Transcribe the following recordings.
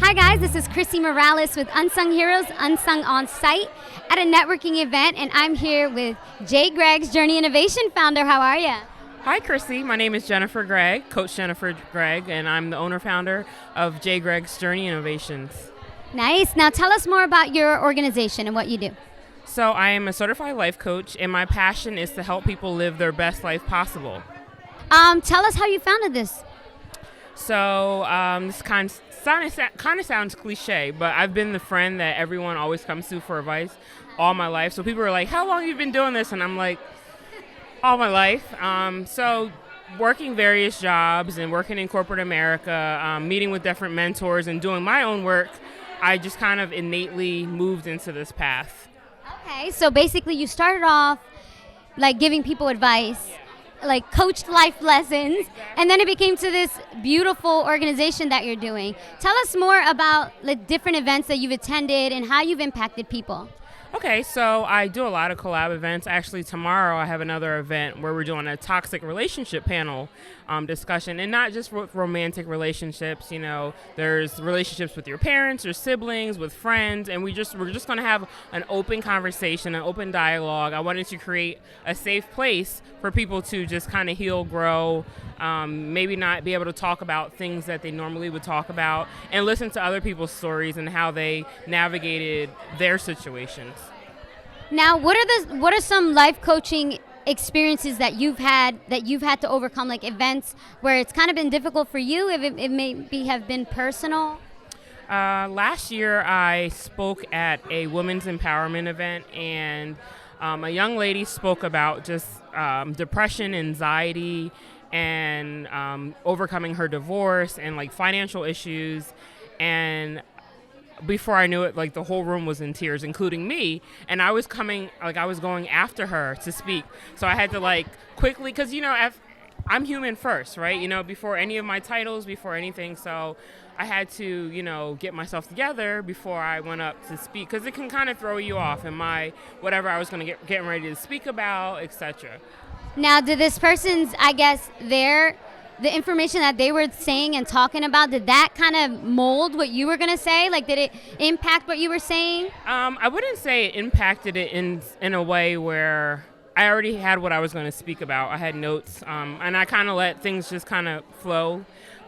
Hi guys, this is Chrissy Morales with Unsung Heroes, Unsungonsight at a networking event, and I'm here with Gregg's Journey Innovation founder. How are you? Hi, Chrissy. My name is Jennifer Gregg, Coach Jennifer Gregg, and I'm the owner-founder of Gregg's Journey Innovations. Nice. Now tell us more about your organization and what you do. So I am a certified life coach, and my passion is to help people live their best life possible. Tell us how you founded this. So this kind of sounds cliche, but I've been the friend that everyone always comes to for advice all my life. So people are like, how long have you been doing this? And I'm like, all my life. So working various jobs and working in corporate America, meeting with different mentors and doing my own work, I just kind of innately moved into this path. Okay, so basically you started off like giving people advice, like coached life lessons, and then it became to this beautiful organization that you're doing. Tell us more about the different events that you've attended and how you've impacted people. Okay, so I do a lot of collab events. Actually, tomorrow I have another event where we're doing a toxic relationship panel discussion, and not just with romantic relationships. You know, there's relationships with your parents, your siblings, with friends, and we're just going to have an open conversation, an open dialogue. I wanted to create a safe place for people to just kind of heal, grow, maybe not be able to talk about things that they normally would talk about, and listen to other people's stories and how they navigated their situations. Now, what are some life coaching experiences that you've had to overcome, like events where it's kind of been difficult for you, if it maybe have been personal? Last year, I spoke at a women's empowerment event, and a young lady spoke about just depression, anxiety, and overcoming her divorce and like financial issues. And before I knew it, like the whole room was in tears, including me. And I was going after her to speak. So I had to like quickly, because, you know, I'm human first, right? You know, before any of my titles, before anything. So I had to, you know, get myself together before I went up to speak, because it can kind of throw you off in whatever I was going to getting ready to speak about, etc. Now, did this person's, I guess, the information that they were saying and talking about, did that kind of mold what you were going to say? Like, did it impact what you were saying? I wouldn't say it impacted it in a way where I already had what I was going to speak about. I had notes, and I kind of let things just kind of flow.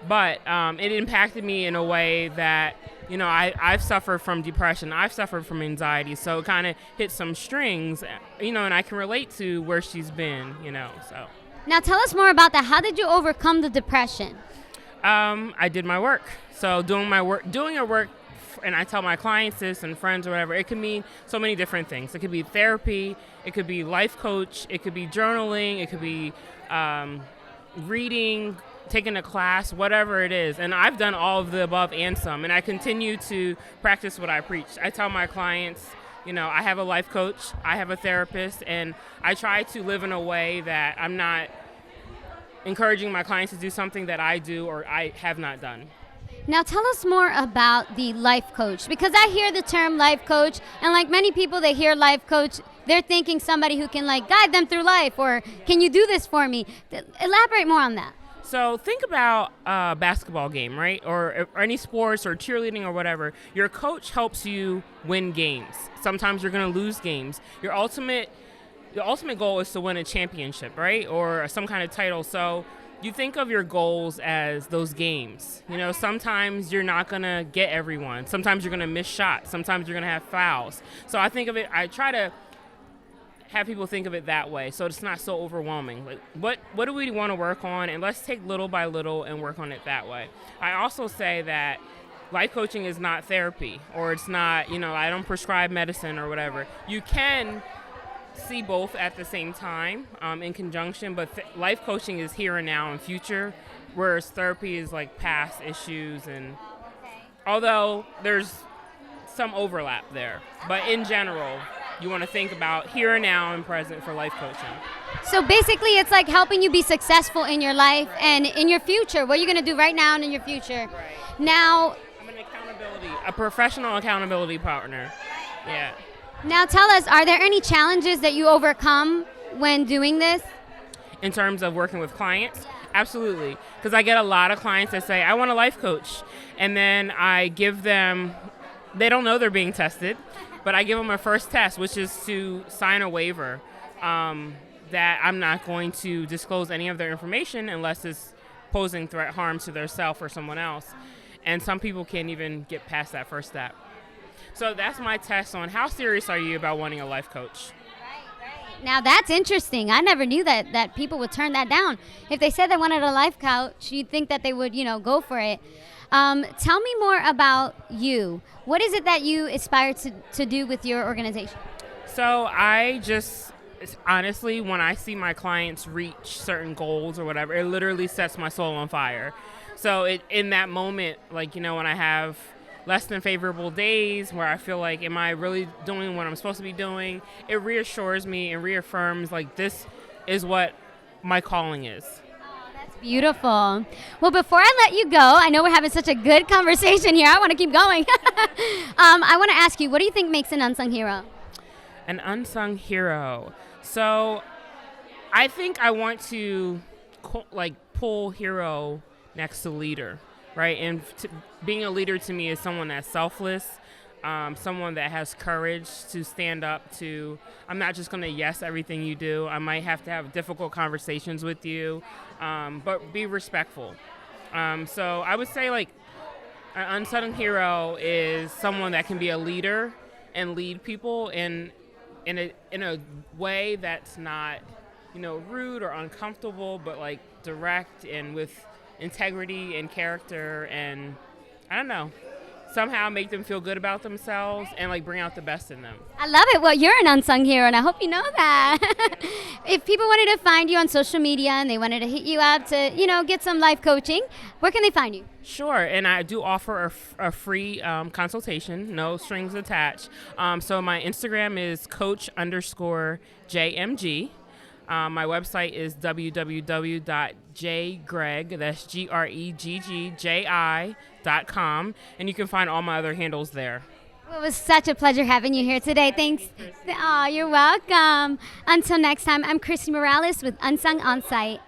But it impacted me in a way that, you know, I've suffered from depression. I've suffered from anxiety. So it kind of hit some strings, you know, and I can relate to where she's been, you know, so. Now tell us more about that. How did you overcome the depression? I did my work. So doing your work, and I tell my clients this and friends or whatever, it can mean so many different things. It could be therapy, it could be life coach, it could be journaling, it could be reading, taking a class, whatever it is. And I've done all of the above and some, and I continue to practice what I preach. I tell my clients, you know, I have a life coach, I have a therapist, and I try to live in a way that I'm not encouraging my clients to do something that I do or I have not done. Now tell us more about the life coach, because I hear the term life coach, and like many people, they hear life coach, they're thinking somebody who can like guide them through life, or can you do this for me? Elaborate more on that. So think about a basketball game, right? Or any sports or cheerleading or whatever. Your coach helps you win games. Sometimes you're going to lose games. Your ultimate goal is to win a championship, right? Or some kind of title. So you think of your goals as those games. You know, sometimes you're not going to get everyone. Sometimes you're going to miss shots. Sometimes you're going to have fouls. So I try to have people think of it that way, so it's not so overwhelming. Like, what do we want to work on, and let's take little by little and work on it that way. I also say that life coaching is not therapy, or it's not, you know, I don't prescribe medicine or whatever. You can see both at the same time in conjunction, but life coaching is here and now and future, whereas therapy is like past issues. And although there's some overlap there, but in general, you want to think about here and now and present for life coaching. So basically it's like helping you be successful in your life and in your future. What are you going to do right now and in your future? Right. Now, I'm a professional accountability partner. Yeah. Now tell us, are there any challenges that you overcome when doing this? In terms of working with clients? Absolutely. Because I get a lot of clients that say, I want a life coach. And then I give them, they don't know they're being tested, but I give them a first test, which is to sign a waiver that I'm not going to disclose any of their information unless it's posing threat harm to their self or someone else. And some people can't even get past that first step. So that's my test on how serious are you about wanting a life coach. Now that's interesting. I never knew that people would turn that down. If they said they wanted a life coach, you'd think that they would, go for it. Tell me more about you. What is it that you aspire to do with your organization? So I just, honestly, when I see my clients reach certain goals or whatever, it literally sets my soul on fire. So in that moment, like, when I have less than favorable days where I feel like, am I really doing what I'm supposed to be doing? It reassures me and reaffirms, like, this is what my calling is. Oh, that's beautiful. Well, before I let you go, I know we're having such a good conversation here. I want to keep going. I want to ask you, what do you think makes an unsung hero? An unsung hero. So I think I want to, pull hero next to leader. Right, and being a leader to me is someone that's selfless, someone that has courage to stand up to, I'm not just going to yes everything you do. I might have to have difficult conversations with you, but be respectful. So I would say, like, an unsung hero is someone that can be a leader and lead people in a way that's not, rude or uncomfortable, but like direct and with integrity and character, and I don't know, somehow make them feel good about themselves and like bring out the best in them. I love it. Well, you're an unsung hero, and I hope you know that. If people wanted to find you on social media and they wanted to hit you up to, get some life coaching, where can they find you? Sure, and I do offer a free consultation, no strings attached. So my Instagram is coach_JMG. My website is www.jgregg, that's GREGGJI.com, and you can find all my other handles there. Well, it was such a pleasure having you here today. Thanks. Oh, you're welcome. Until next time, I'm Chrissy Morales with Unsungonsight.